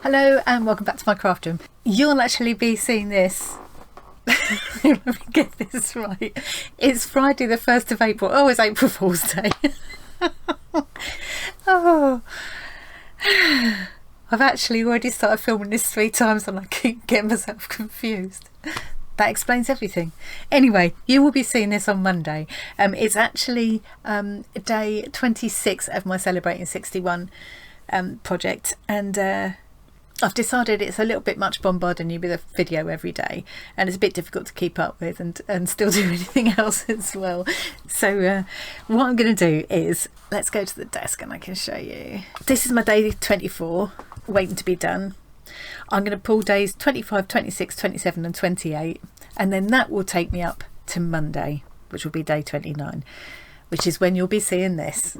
Hello and welcome back to my craft room. You'll actually be seeing this. Let me get this right. It's Friday the 1st of April. Oh, it's April Fool's Day. Oh, I've actually already started filming this 3 times and I keep getting myself confused. That explains everything. Anyway, you will be seeing this on Monday. It's actually day 26 of my Celebrating 61 project, and I've decided it's a little bit much bombarding you with a video every day, and it's a bit difficult to keep up with and still do anything else as well. So what I'm going to do is, let's go to the desk and I can show you. This is my day 24 waiting to be done. I'm going to pull days 25, 26, 27 and 28, and then that will take me up to Monday, which will be day 29, which is when you'll be seeing this.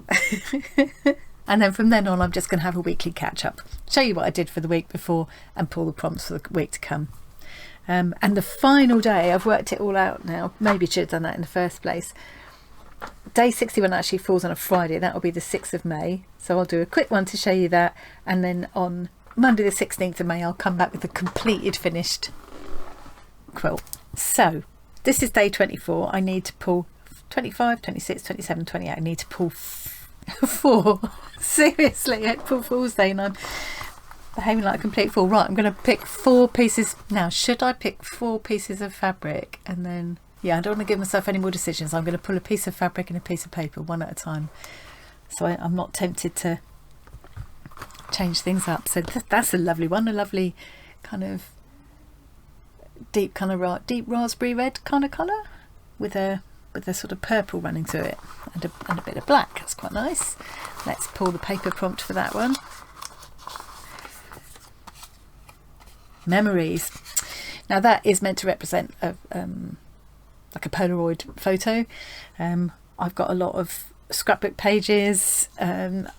And then from then on, I'm just going to have a weekly catch up, show you what I did for the week before and pull the prompts for the week to come. And the final day, I've worked it all out now, maybe should have done that in the first place. Day 61 actually falls on a Friday, that will be the 6th of May. So I'll do a quick one to show you that. And then on Monday the 16th of May, I'll come back with a completed finished quilt. So this is day 24. I need to pull 25, 26, 27, 28. I need to pull 4. Seriously, April Fool's Day, and I'm behaving like a complete fool. Right, I'm going to pick 4 pieces. Now, should I pick 4 pieces of fabric and then, yeah, I don't want to give myself any more decisions. I'm going to pull a piece of fabric and a piece of paper one at a time, so I'm not tempted to change things up. So that's a lovely one, a lovely kind of deep raspberry red kind of colour with a sort of purple running through it and a bit of black. That's quite nice. Let's pull the paper prompt for that one. Memories. Now that is meant to represent like a Polaroid photo. I've got a lot of scrapbook pages. I'm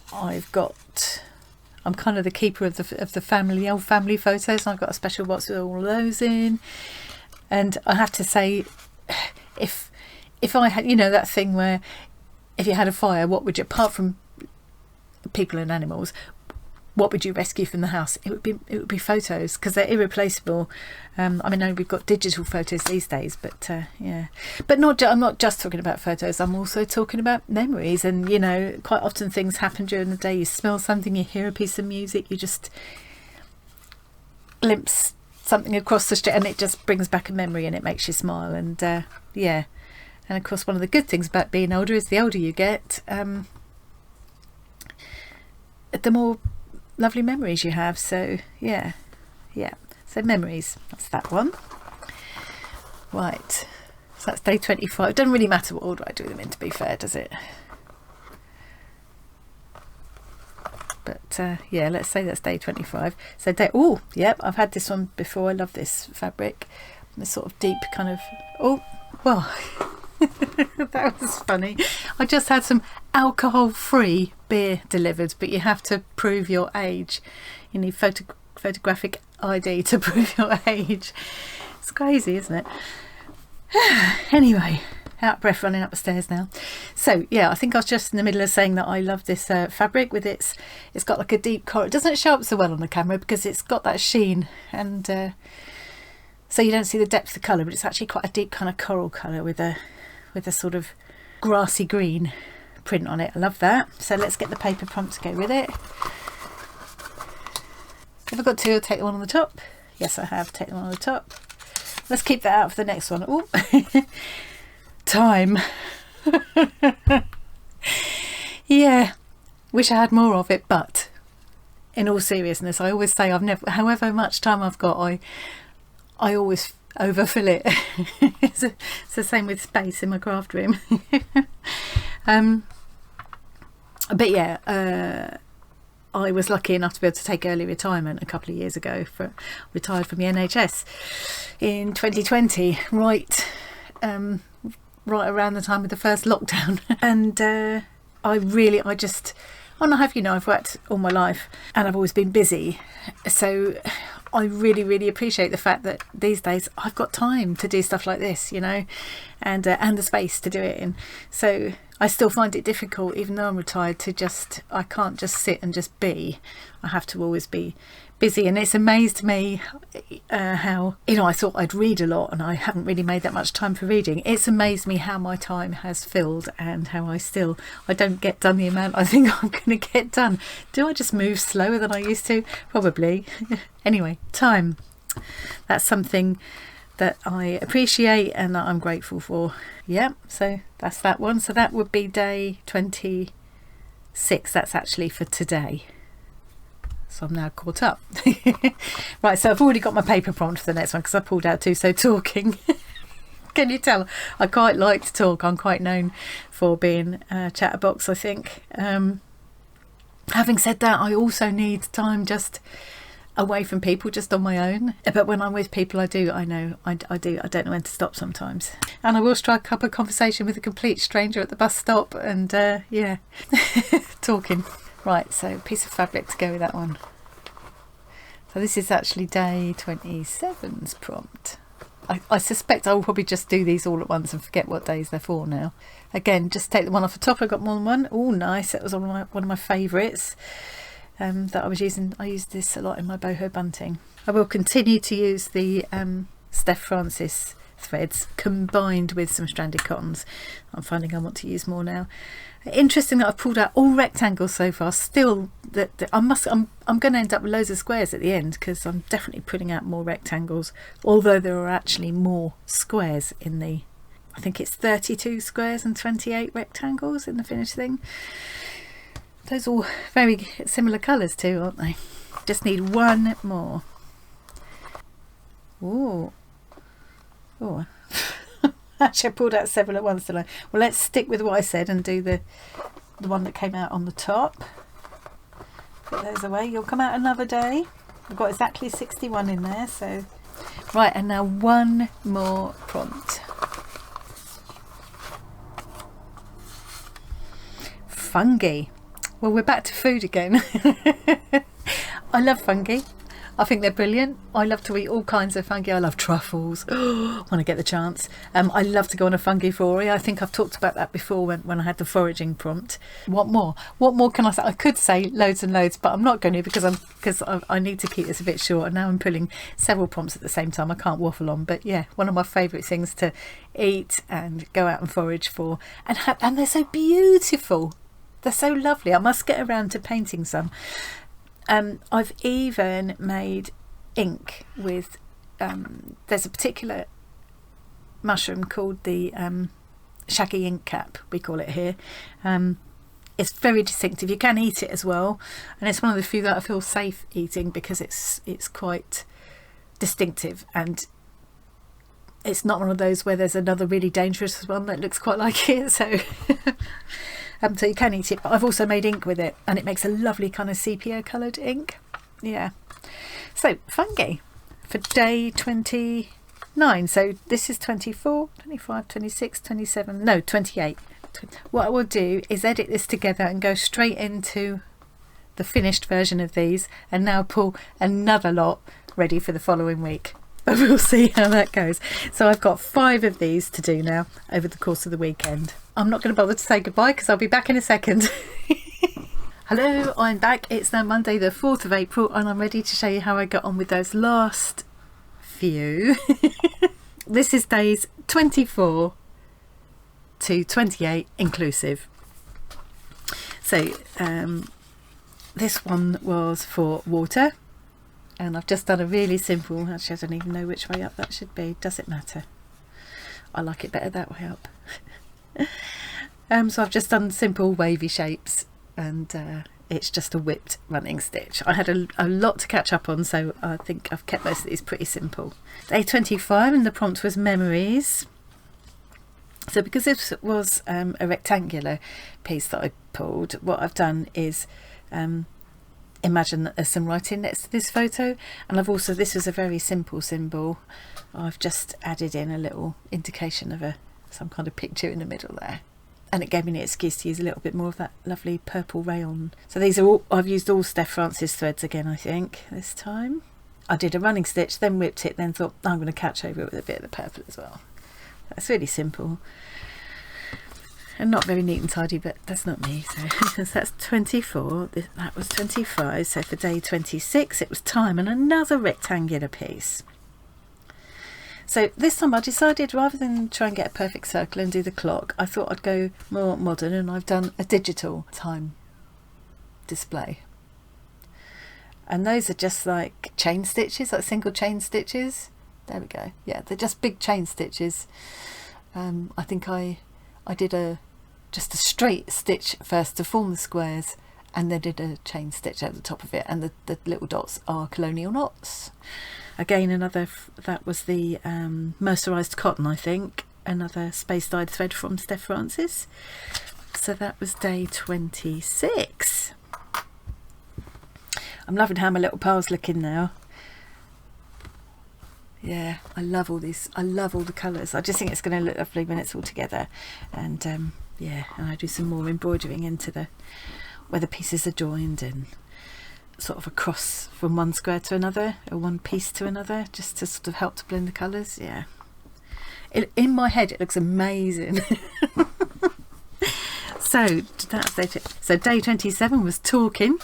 kind of the keeper of the family, old family photos, and I've got a special box with all of those in. And I have to say, if I had, you know, that thing where if you had a fire, what would you, apart from people and animals, what would you rescue from the house? It would be photos, because they're irreplaceable. I mean, I know we've got digital photos these days, but yeah. But I'm not just talking about photos. I'm also talking about memories. And you know, quite often things happen during the day. You smell something, you hear a piece of music, you just glimpse something across the street, and it just brings back a memory, and it makes you smile. And yeah. And of course, one of the good things about being older is the older you get, the more lovely memories you have. So yeah. So memories, that's that one. Right, so that's day 25. It doesn't really matter what order I do them in, to be fair, does it? But yeah, let's say that's day 25. So oh, yep, I've had this one before. I love this fabric. This sort of deep kind of, oh, well. That was funny. I just had some alcohol-free beer delivered, but you have to prove your age. You need photographic ID to prove your age. It's crazy, isn't it? Anyway, out of breath running up the stairs now. So yeah, I think I was just in the middle of saying that I love this fabric with it's got like a deep coral. It doesn't show up so well on the camera because it's got that sheen, and so you don't see the depth of colour, but it's actually quite a deep kind of coral colour with a sort of grassy green print on it. I love that. So let's get the paper prompt to go with it. Have I got to take the one on the top? Yes, I have. Take the one on the top. Let's keep that out for the next one. Oh, time. Yeah, wish I had more of it, but in all seriousness, I always say however much time I've got, I always overfill it. It's the same with space in my craft room. But yeah, I was lucky enough to be able to take early retirement a couple of years ago. Retired from the NHS in 2020, right around the time of the first lockdown. And I've worked all my life and I've always been busy, so I really appreciate the fact that these days I've got time to do stuff like this, you know, and the space to do it in. So I still find it difficult, even though I'm retired, I can't just sit and just be. I have to always be busy, and it's amazed me how, you know, I thought I'd read a lot and I haven't really made that much time for reading. It's amazed me how my time has filled and how I don't get done the amount I think I'm going to get done. Do I just move slower than I used to? Probably. Anyway, time. That's something that I appreciate and that I'm grateful for. Yeah, so that's that one. So that would be day 26. That's actually for today. So I'm now caught up. Right, so I've already got my paper prompt for the next one because I pulled out two. So talking. Can you tell? I quite like to talk. I'm quite known for being a chatterbox, I think. Having said that, I also need time just away from people, just on my own. But when I'm with people, I do. I know I do. I don't know when to stop sometimes. And I will strike up a conversation with a complete stranger at the bus stop and yeah, talking. Right, so piece of fabric to go with that one. So this is actually day 27's prompt. I suspect I will probably just do these all at once and forget what days they're for now. Again, just take the one off the top. I've got more than one. Oh, nice. That was one of my favourites that I was using. I used this a lot in my boho bunting. I will continue to use the Steph Francis threads combined with some stranded cottons. I'm finding I want to use more now. Interesting that I've pulled out all rectangles so far. Still, I'm going to end up with loads of squares at the end because I'm definitely putting out more rectangles, although there are actually more squares in the, I think it's 32 squares and 28 rectangles in the finished thing. Those are all very similar colours too, aren't they? Just need one more. Ooh. Oh. Actually, I pulled out several at once, didn't I? Well, let's stick with what I said and do the one that came out on the top. Put those away. You'll come out another day. I've got exactly 61 in there, so... Right, and now one more prompt. Fungi. Well, we're back to food again. I love fungi. I think they're brilliant. I love to eat all kinds of fungi. I love truffles when I get the chance. I love to go on a fungi foray. I think I've talked about that before when I had the foraging prompt. What more? What more can I say? I could say loads and loads, but I'm not going to because I need to keep this a bit short. And now I'm pulling several prompts at the same time. I can't waffle on, but yeah, one of my favourite things to eat and go out and forage for. And they're so beautiful. They're so lovely. I must get around to painting some. I've even made ink with, there's a particular mushroom called the shaggy ink cap, we call it here. It's very distinctive. You can eat it as well, and it's one of the few that I feel safe eating because it's quite distinctive, and it's not one of those where there's another really dangerous one that looks quite like it, so so you can eat it. But I've also made ink with it, and it makes a lovely kind of sepia coloured ink. Yeah. So fungi for day 29. So this is 24, 25, 26, 27, no, 28. What I will do is edit this together and go straight into the finished version of these, and now pull another lot ready for the following week. But we'll see how that goes. So I've got 5 of these to do now over the course of the weekend. I'm not going to bother to say goodbye because I'll be back in a second. Hello, I'm back. It's now Monday the 4th of April, and I'm ready to show you how I got on with those last few. This is days 24 to 28 inclusive. So this one was for water. And I've just done a really simple, actually I don't even know which way up that should be. Does it matter? I like it better that way up. So I've just done simple wavy shapes, and it's just a whipped running stitch. I had a lot to catch up on, so I think I've kept most of these pretty simple. Day 25, and the prompt was memories. So because this was a rectangular piece that I pulled, what I've done is imagine that there's some writing next to this photo, and I've also, this was a very simple symbol, I've just added in a little indication of some kind of picture in the middle there, and it gave me an excuse to use a little bit more of that lovely purple rayon. So these are all, I've used all Steph Francis threads again, I think this time. I did a running stitch, then whipped it, then thought I'm going to catch over it with a bit of the purple as well. That's really simple. and not very neat and tidy, but that's not me. So, so that's 24, that was 25. So for day 26 it was time and another rectangular piece. So this time I decided, rather than try and get a perfect circle and do the clock, I thought I'd go more modern, and I've done a digital time display. And those are just like chain stitches, like single chain stitches. There we go. Yeah, they're just big chain stitches. I think I did just a straight stitch first to form the squares, and then did a chain stitch at the top of it, and the little dots are colonial knots. Again, another, that was the mercerised cotton, I think, another space dyed thread from Steph Francis. So that was day 26. I'm loving how my little pile's looking now. Yeah, I love all these. I love all the colours. I just think it's going to look lovely when it's all together. And yeah, and I do some more embroidering into where the pieces are joined, and sort of across from one square to another, or one piece to another, just to sort of help to blend the colours. Yeah, in my head it looks amazing. So that's day so day 27 was talking.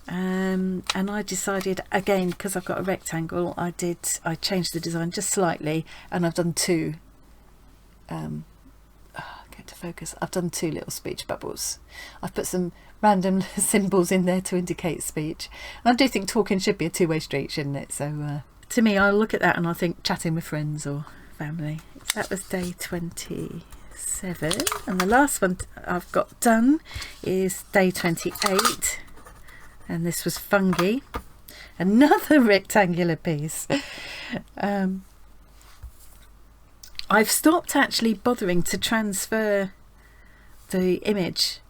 And I decided, again, because I've got a rectangle, I changed the design just slightly, and I've done two get to focus, I've done two little speech bubbles. I've put some random symbols in there to indicate speech, and I do think talking should be a two-way street, shouldn't it? So to me, I'll look at that and I think chatting with friends or family. So that was day 27, and the last one I've got done is day 28. And this was Fungi, another rectangular piece. I've stopped actually bothering to transfer the image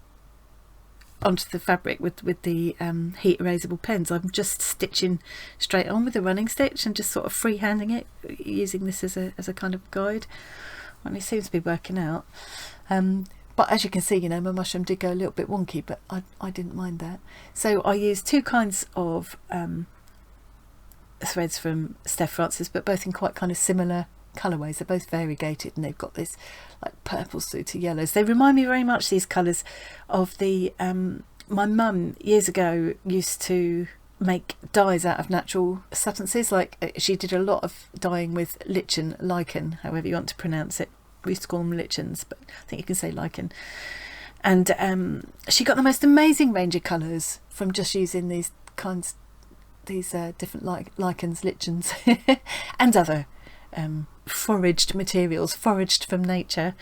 onto the fabric with the heat erasable pens. I'm just stitching straight on with a running stitch and just sort of freehanding it, using this as a kind of guide, and it seems to be working out. But as you can see, you know, my mushroom did go a little bit wonky, but I didn't mind that. So I used two kinds of threads from Steph Francis, but both in quite kind of similar colourways. They're both variegated, and they've got this like purples through to yellows. They remind me very much, these colours, of the my mum years ago used to make dyes out of natural substances. Like she did a lot of dyeing with lichen, however you want to pronounce it. We used to call them lichens, but I think you can say lichen. And she got the most amazing range of colours from just using these kinds, these different lichens, lichens, and other foraged materials, foraged from nature.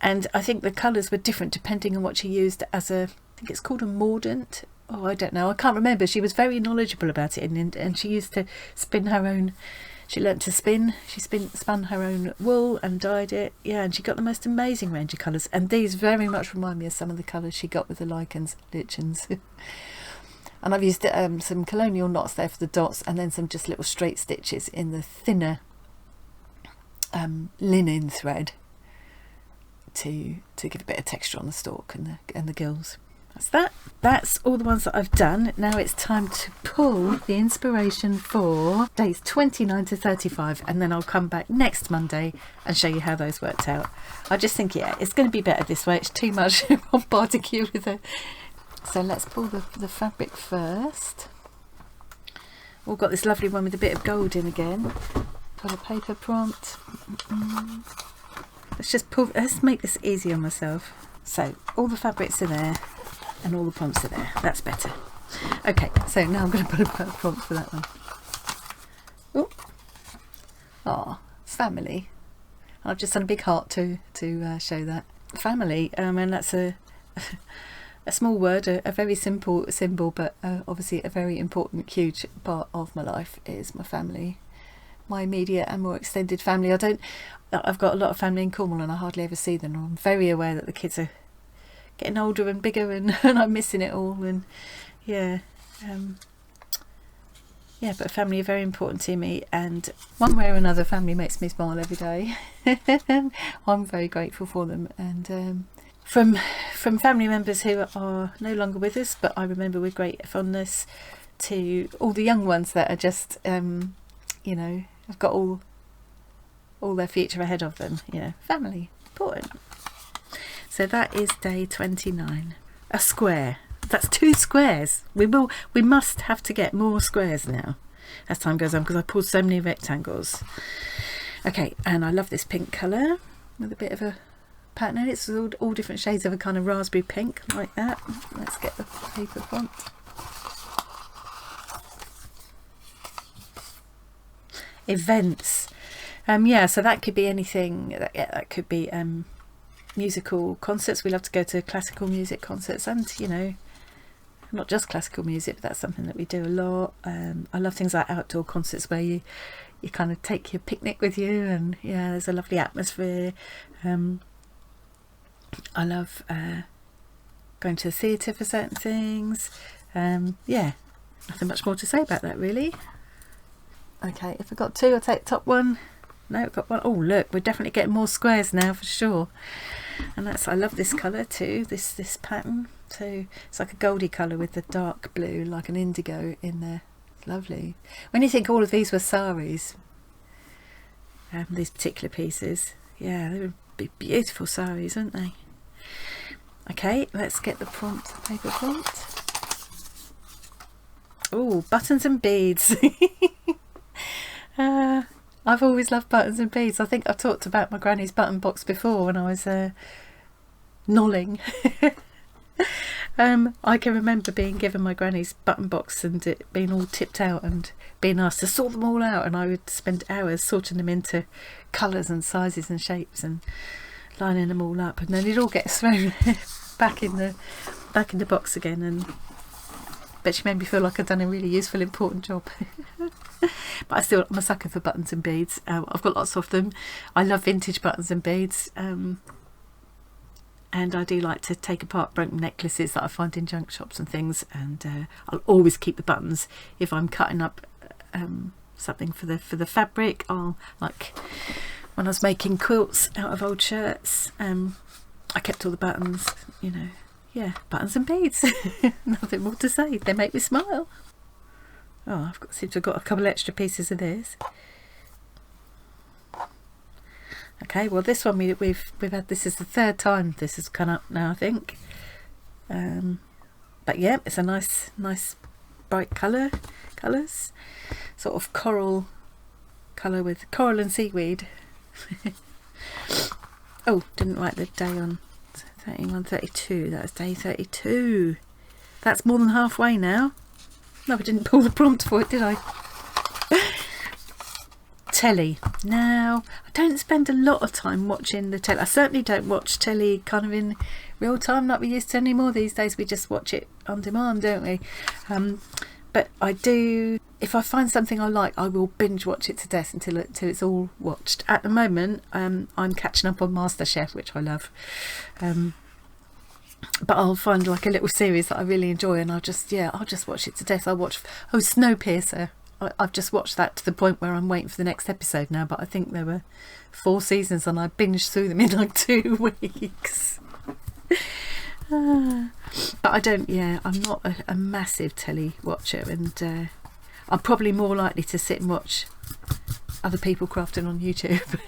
And I think the colours were different depending on what she used as I think it's called a mordant. Oh, I don't know, I can't remember. She was very knowledgeable about it, and she used to spin her own. She learnt to spin. She spun her own wool and dyed it. Yeah, and she got the most amazing range of colours. And these very much remind me of some of the colours she got with the lichens. And I've used some colonial knots there for the dots, and then some just little straight stitches in the thinner linen thread to give a bit of texture on the stalk and the gills. That's all the ones that I've done. Now it's time to pull the inspiration for days 29 to 35, and then I'll come back next Monday and show you how those worked out. I just think, yeah, it's going to be better this way. It's too much bombarding you with it. So let's pull the fabric first. We've got this lovely one with a bit of gold in again. Pull a paper prompt. Let's make this easy on myself. So all the fabrics are there, and all the prompts are there. That's better. Okay, so now I'm going to put a prompt for that one. Oh, family. I've just done a big heart to show that. Family, and that's a small word, a very simple symbol, but obviously a very important, huge part of my life is my family. My immediate and more extended family. I've got a lot of family in Cornwall, and I hardly ever see them. I'm very aware that the kids are getting older and bigger, and I'm missing it all. And yeah, but family are very important to me, and one way or another, family makes me smile every day. I'm very grateful for them. And from family members who are no longer with us, but I remember with great fondness, to all the young ones that are just you know, I've got all their future ahead of them. You know, family, important. So that is day 29. A square. That's 2 squares. We must have to get more squares now as time goes on, because I pulled so many rectangles. Okay, and I love this pink colour with a bit of a pattern in it. It's all different shades of a kind of raspberry pink, like that. Let's get the paper font. Events. Yeah, so that could be anything. That could be musical concerts. We love to go to classical music concerts, and you know, not just classical music, but that's something that we do a lot. I love things like outdoor concerts where you kind of take your picnic with you, and yeah, there's a lovely atmosphere. I love going to the theatre for certain things. Yeah, nothing much more to say about that really. Okay, if I've got 2, I'll take the top one. No, I've got 1. Oh look, we're definitely getting more squares now for sure. And I love this colour too, this pattern. So it's like a goldy colour with the dark blue, like an indigo in there. It's lovely. When you think all of these were saris, these particular pieces, yeah, they would be beautiful saris, wouldn't they? Okay, let's get the prompt, paper prompt. Oh, buttons and beads. I've always loved buttons and beads. I think I've talked about my granny's button box before when I was nolling. I can remember being given my granny's button box and it being all tipped out and being asked to sort them all out, and I would spend hours sorting them into colours and sizes and shapes and lining them all up, and then it'd all get thrown back in the box again. And but she made me feel like I'd done a really useful, important job. But I'm a sucker for buttons and beads. I've got lots of them. I love vintage buttons and beads, and I do like to take apart broken necklaces that I find in junk shops and things, and I'll always keep the buttons. If I'm cutting up something for the fabric, like when I was making quilts out of old shirts, I kept all the buttons, you know. Yeah, buttons and beads. Nothing more to say. They make me smile. Oh, seem to have got a couple extra pieces of this. Okay, well this one we've had, this is the 3rd time this has come up now, I think. But yeah, it's a nice bright colours, sort of coral colour with coral and seaweed. Oh, didn't write the day on. 31, 32, that was day 32. That's more than halfway now. No, I didn't pull the prompt for it, did I? Telly. Now, I don't spend a lot of time watching the telly. I certainly don't watch telly kind of in real time like we used to anymore. These days we just watch it on demand, don't we? But I do, if I find something I like, I will binge watch it to death until it's all watched. At the moment, I'm catching up on MasterChef, which I love. But I'll find like a little series that I really enjoy, and I'll just watch it to death. I'll watch Snowpiercer. I've just watched that to the point where I'm waiting for the next episode now, but I think there were 4 seasons and I binged through them in like 2 weeks. But I don't, I'm not a massive telly watcher, and I'm probably more likely to sit and watch other people crafting on YouTube.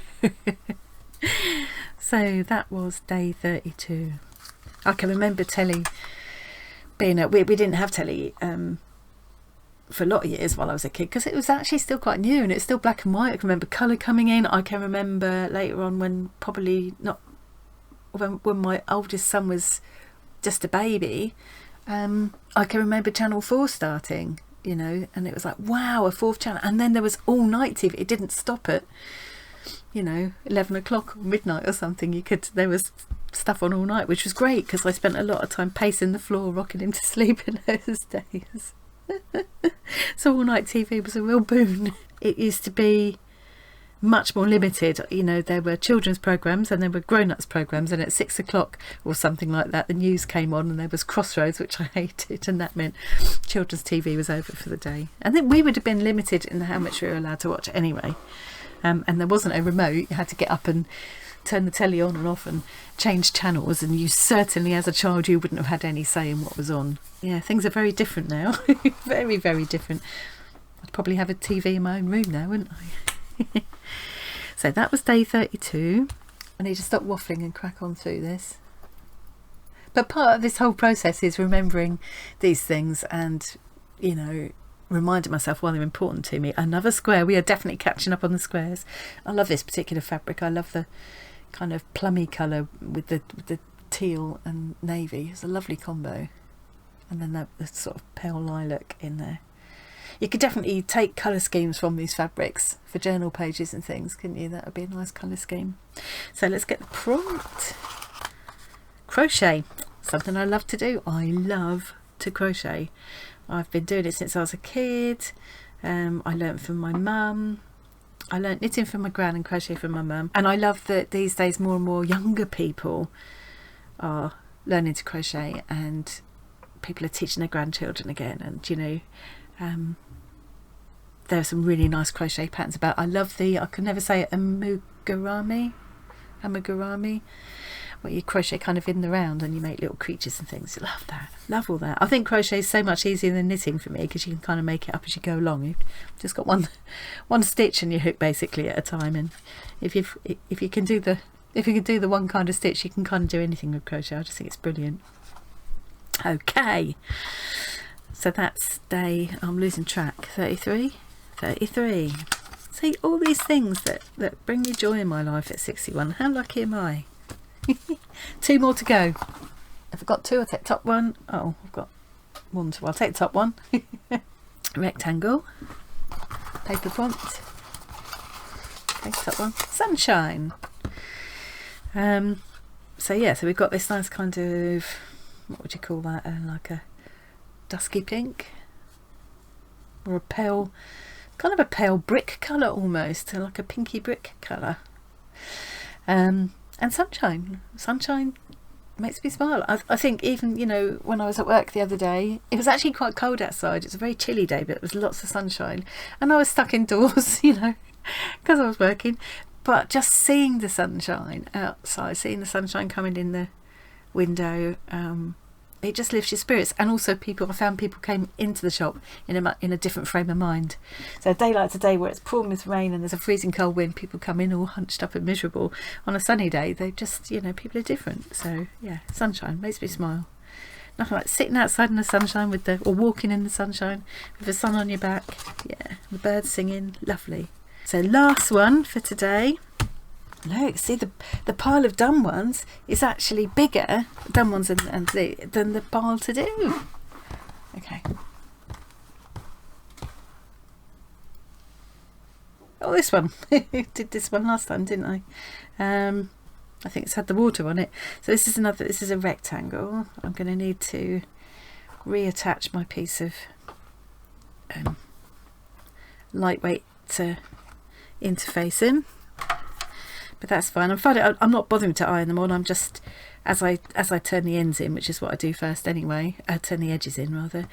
So that was day 32. I can remember telly being we didn't have telly for a lot of years while I was a kid, because it was actually still quite new and it's still black and white. I can remember colour coming in. I can remember later on when my oldest son was just a baby, I can remember Channel 4 starting, you know, and it was like, wow, a 4th channel. And then there was all night TV. It didn't stop at, you know, 11 o'clock or midnight or something. There was stuff on all night, which was great because I spent a lot of time pacing the floor, rocking him to sleep in those days. So all night TV was a real boon. It used to be much more limited, you know. There were children's programs and there were grown-ups programs, and at 6 o'clock or something like that the news came on and there was Crossroads, which I hated, and that meant children's TV was over for the day. And then we would have been limited in how much we were allowed to watch anyway, and there wasn't a remote. You had to get up and turn the telly on and off and change channels, and you certainly as a child you wouldn't have had any say in what was on. Yeah, things are very different now. Very, very different. I'd probably have a TV in my own room now, wouldn't I? So that was day 32. I need to stop waffling and crack on through this. But part of this whole process is remembering these things and, you know, reminding myself why they're important to me. Another square. We are definitely catching up on the squares. I love this particular fabric. I love the kind of plummy colour with the teal and navy. It's a lovely combo. And then the sort of pale lilac in there. You could definitely take colour schemes from these fabrics for journal pages and things, couldn't you? That would be a nice colour scheme. So let's get the prompt. Crochet, something I love to do. I love to crochet. I've been doing it since I was a kid. I learnt from my mum. I learnt knitting from my gran and crochet from my mum. And I love that these days more and more younger people are learning to crochet, and people are teaching their grandchildren again. And, you know, there are some really nice crochet patterns about. I love I can never say it, amigurumi, where you crochet kind of in the round and you make little creatures and things. Love that, love all that. I think crochet is so much easier than knitting for me, because you can kind of make it up as you go along. You've just got one stitch and you hook basically at a time, and if you can do the one kind of stitch, you can kind of do anything with crochet. I just think it's brilliant. Okay, so that's day, I'm losing track, 33. See, all these things that bring me joy in my life at 61. How lucky am I? 2 more to go. If I've got 2, I'll take top one. Oh, I've got 1, 2. I'll take top one. Rectangle. Paper prompt. Take top one. Sunshine. So yeah, so we've got this nice kind of, what would you call that? Like a dusky pink, or a pale, kind of a pale brick colour almost, like a pinky brick colour. And sunshine makes me smile. I think even, you know, when I was at work the other day, it was actually quite cold outside. It's a very chilly day, but it was lots of sunshine, and I was stuck indoors, you know, because I was working. But just seeing the sunshine outside, seeing the sunshine coming in the window, it just lifts your spirits. And also I found people came into the shop in a different frame of mind. So a day like today, where it's pouring with rain and there's a freezing cold wind, people come in all hunched up and miserable. On a sunny day, they just, you know, people are different. So yeah, sunshine makes me smile. Nothing like sitting outside in the sunshine or walking in the sunshine with the sun on your back. Yeah, the birds singing, lovely. So last one for today. Look, see, the pile of done ones is actually bigger, done ones than the pile to do. Okay. Oh, this one. Did this one last time, didn't I? I think it's had the water on it. So this is a rectangle. I'm going to need to reattach my piece of lightweight interfacing. But that's fine. I'm not bothering to iron them on. I'm just, as I turn the ends in, which is what I do first anyway, turn the edges in rather,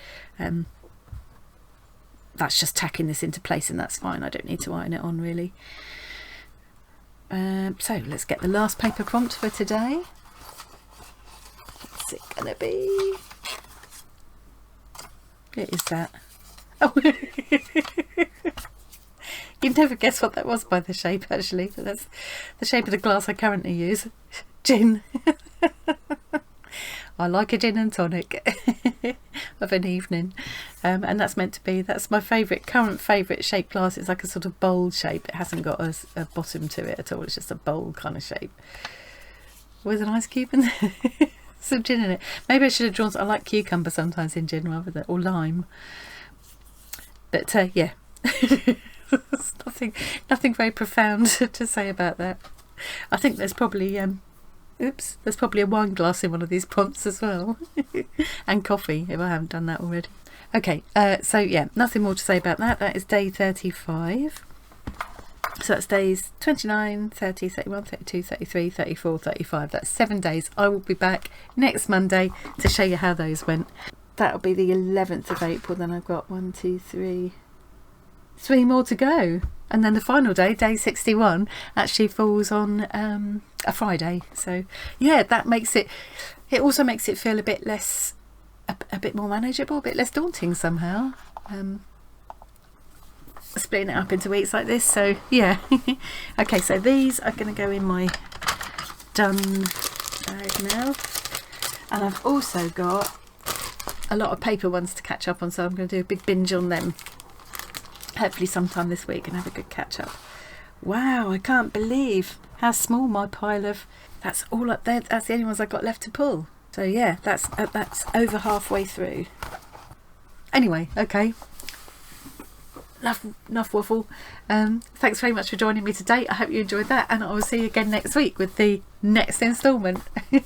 that's just tacking this into place, and that's fine. I don't need to iron it on really. So let's get the last paper prompt for today. What's it gonna be? What is that? Oh. You'd never guess what that was by the shape, actually. But that's the shape of the glass I currently use. Gin. I like a gin and tonic of an evening. And that's meant to be, that's my current favourite shape glass. It's like a sort of bowl shape. It hasn't got a bottom to it at all. It's just a bowl kind of shape. With an ice cube and some gin in it. Maybe I should have drawn, I like cucumber sometimes in gin rather than, or lime. But yeah. There's nothing very profound to say about that. I think there's probably there's probably a wine glass in one of these prompts as well. And coffee, if I haven't done that already. Okay, so yeah, nothing more to say about that. That is day 35. So that's days 29, 30, 31, 32, 33, 34, 35. That's 7 days. I will be back next Monday to show you how those went. That'll be the 11th of April. Then I've got 1, 2, 3 more to go, and then the final day, day 61, actually falls on a Friday. So yeah, that makes it also makes it feel a bit less, a bit more manageable, a bit less daunting somehow, splitting it up into weeks like this. So yeah. Okay, so these are going to go in my done bag now. And I've also got a lot of paper ones to catch up on, so I'm going to do a big binge on them hopefully sometime this week and have a good catch up. Wow, I can't believe how small my pile of, that's all up there, that's the only ones I've got left to pull. So yeah, that's over halfway through. Anyway, okay, enough waffle. Thanks very much for joining me today. I hope you enjoyed that, and I will see you again next week with the next instalment. Bye.